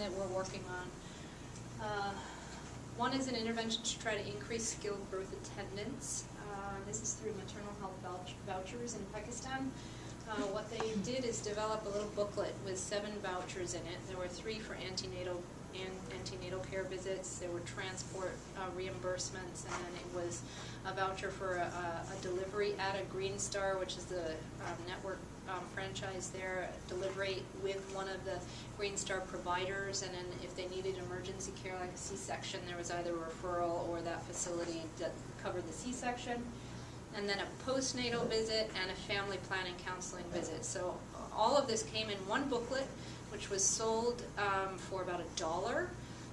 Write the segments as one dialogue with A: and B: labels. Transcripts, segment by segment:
A: that we're working on. One is an intervention to try to increase skilled birth attendance. This is through maternal health vouchers in Pakistan. What they did is develop a little booklet with 7 vouchers in it. There were 3 for antenatal care visits. There were transport reimbursements, and then it was a voucher for a delivery at a Green Star, which is the network franchise there, delivery with one of the Green Star providers, and then if they needed emergency care like a C-section, there was either a referral or that facility that covered the C-section. And then a postnatal visit and a family planning counseling visit. So all of this came in one booklet, which was sold for about $1.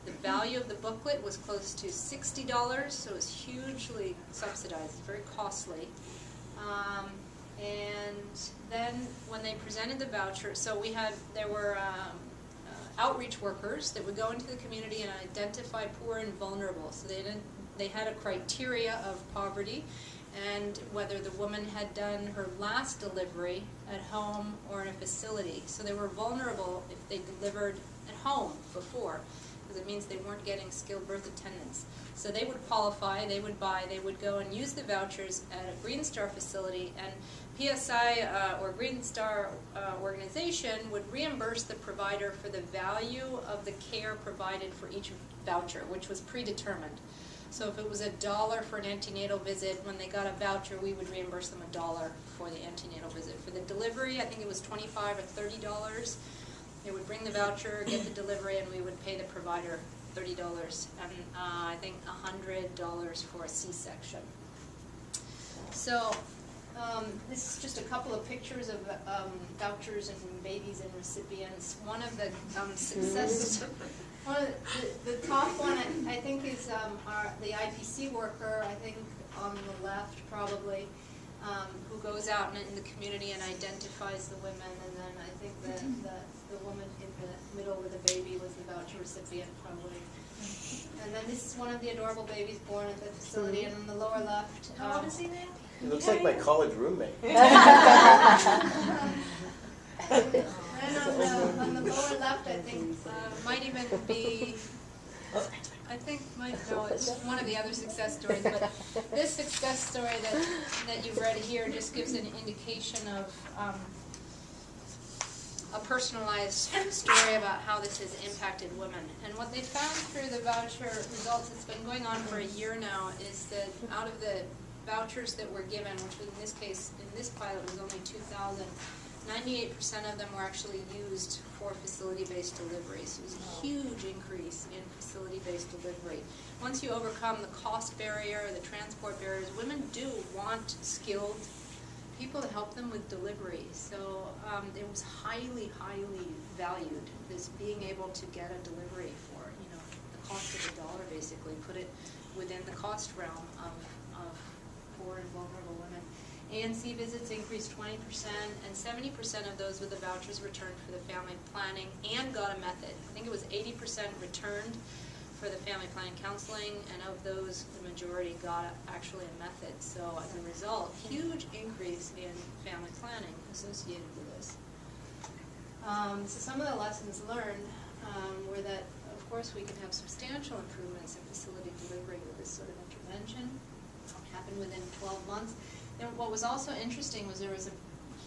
A: The value of the booklet was close to $60, so it was hugely subsidized, very costly. And then when they presented the voucher, so there were outreach workers that would go into the community and identify poor and vulnerable. So they had a criteria of poverty, and whether the woman had done her last delivery at home or in a facility. So they were vulnerable if they delivered at home before, because it means they weren't getting skilled birth attendants. So they would qualify, they would go and use the vouchers at a Green Star facility, and PSI or Green Star organization would reimburse the provider for the value of the care provided for each voucher, which was predetermined. So if it was $1 for an antenatal visit, when they got a voucher, we would reimburse them $1 for the antenatal visit. For the delivery, I think it was $25 or $30. They would bring the voucher, get the delivery, and we would pay the provider $30, and I think $100 for a C-section. So this is just a couple of pictures of vouchers and babies and recipients. One of the successes. The top one, I think, is the IPC worker, I think on the left probably, who goes out in the community and identifies the women, and then I think the woman in the middle with the baby was the voucher recipient probably. And then this is one of the adorable babies born at the facility, and on the lower left.
B: How old is he now?
C: He looks like my college roommate.
A: And on the lower left, I think, might even be, no, it's one of the other success stories, but this success story that you've read here just gives an indication of a personalized story about how this has impacted women. And what they found through the voucher results, it's been going on for a year now, is that out of the vouchers that were given, which was in this case, in this pilot was only 2,000, 98% of them were actually used for facility-based deliveries. It was a huge increase in facility-based delivery. Once you overcome the cost barrier, the transport barriers, women do want skilled people to help them with delivery. So it was highly, highly valued, this being able to get a delivery for, the cost of $1, basically, put it within the cost realm of poor and vulnerable women. ANC visits increased 20%, and 70% of those with the vouchers returned for the family planning and got a method. I think it was 80% returned for the family planning counseling, and of those, the majority got actually a method. So as a result, huge increase in family planning associated with this. So some of the lessons learned were that, of course, we can have substantial improvements in facility delivery with this sort of intervention. It happened within 12 months. And what was also interesting was there was a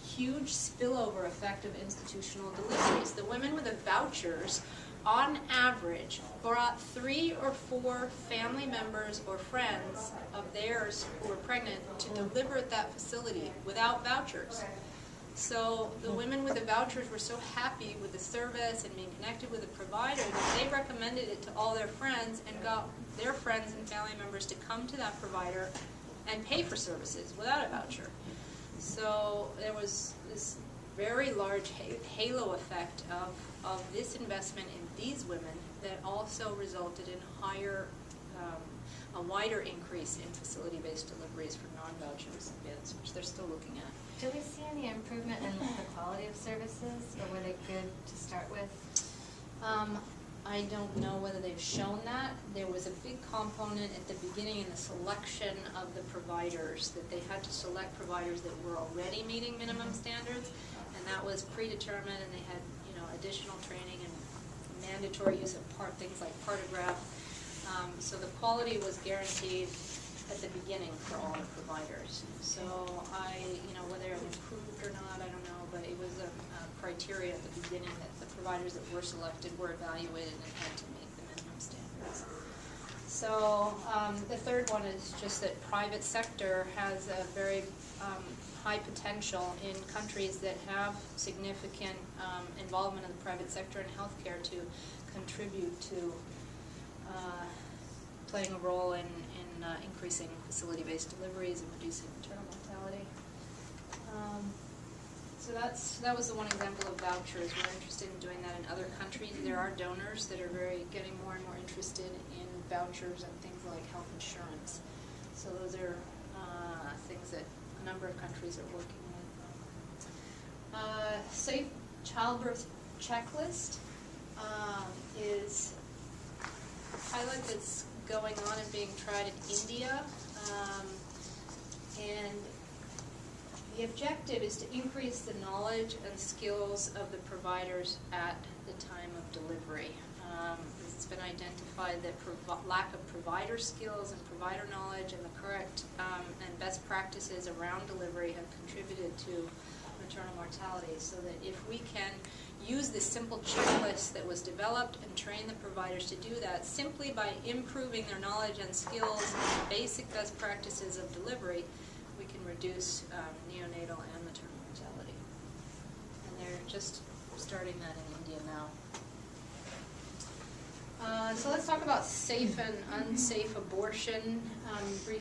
A: huge spillover effect of institutional deliveries. The women with the vouchers, on average, brought 3 or 4 family members or friends of theirs who were pregnant to deliver at that facility without vouchers. So the women with the vouchers were so happy with the service and being connected with the provider that they recommended it to all their friends and got their friends and family members to come to that provider and pay for services without a voucher. So there was this very large halo effect of this investment in these women that also resulted in a wider increase in facility-based deliveries for non-voucher recipients, which they're still looking at.
B: Do we see any improvement in the quality of services, or were they good to start with?
A: I don't know whether they've shown that. There was a big component at the beginning in the selection of the providers, that they had to select providers that were already meeting minimum standards, and that was predetermined, and they had additional training and mandatory use of things like partograph. So the quality was guaranteed at the beginning for all the providers. So whether it improved or not, I don't know, but it was a criteria at the beginning that the providers that were selected were evaluated and had to meet the minimum standards. So the third one is just that private sector has a very high potential in countries that have significant involvement of the private sector in healthcare to contribute to playing a role in increasing facility-based deliveries and reducing maternal mortality. So that was the one example of vouchers. We're interested in doing that in other countries. There are donors that are getting more and more interested in vouchers and things like health insurance. So those are things that a number of countries are working with. Safe childbirth checklist is a pilot that's going on and being tried in India. And the objective is to increase the knowledge and skills of the providers at the time of delivery. It's been identified that lack of provider skills and provider knowledge and the correct and best practices around delivery have contributed to maternal mortality, so that if we can use this simple checklist that was developed and train the providers to do that simply by improving their knowledge and skills and basic best practices of delivery, we can reduce neonatal and maternal mortality. And they're just starting that in India now. So let's talk about safe and unsafe abortion briefly.